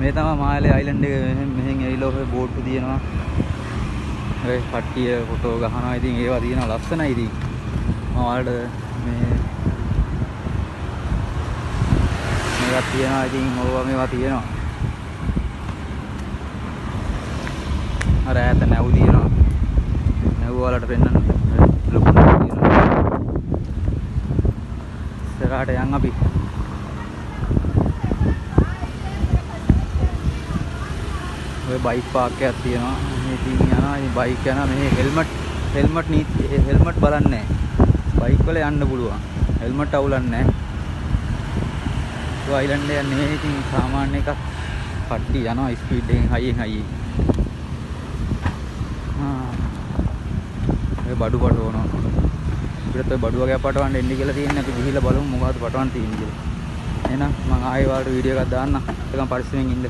මේ තමයි මාලේ අයිලන්ඩ් එක. මෙහෙන් ඇවිල්ලා ඔය බෝට්ටු තියෙනවා. ඔය කට්ටිය ෆොටෝ ගහනවා. ඉතින් ඒවා තියෙනවා ලස්සනයි. ඉතින් මම ඔයාලට මේවා තියෙනවා. ඉතින් ඕවා මේවා තියෙනවා. අර ඈත නැව් තියෙනවා. නැව් වලට පෙන්නන්න ලොකු නැව් තියෙනවා. ඉස්සරහට යන් අපි. ඔය බයික් පාක් එකක් තියෙනවා. මේ ඉතින් යනවා. ඉතින් බයික් යනවා. මේ හෙල්මට් බලන්නේ නැහැ. බයික් වල යන්න පුළුවන්. හෙල්මට් අවුලන්නේ නැහැ. ඒ අයිලන්ඩ් එක නෙමෙයි. ඉතින් සාමාන්‍ය එකක්. කට්ටිය යනවා ස්පීඩ් එකෙන් හයියෙන්. ඔය බඩු පටවනවා. අපිට ඔය බඩු වගේ පටවන්න එන්න කියලා තියෙන්නේ. අපි ගිහිල්ලා බලමු මොකද්ද පටවන්න තියෙන්නේ කියලා. එහෙනම් මම ආයෙ ඔයාලට වීඩියෝ එකක් දාන්නම්. ඒකම පරිස්සමෙන් ඉන්න.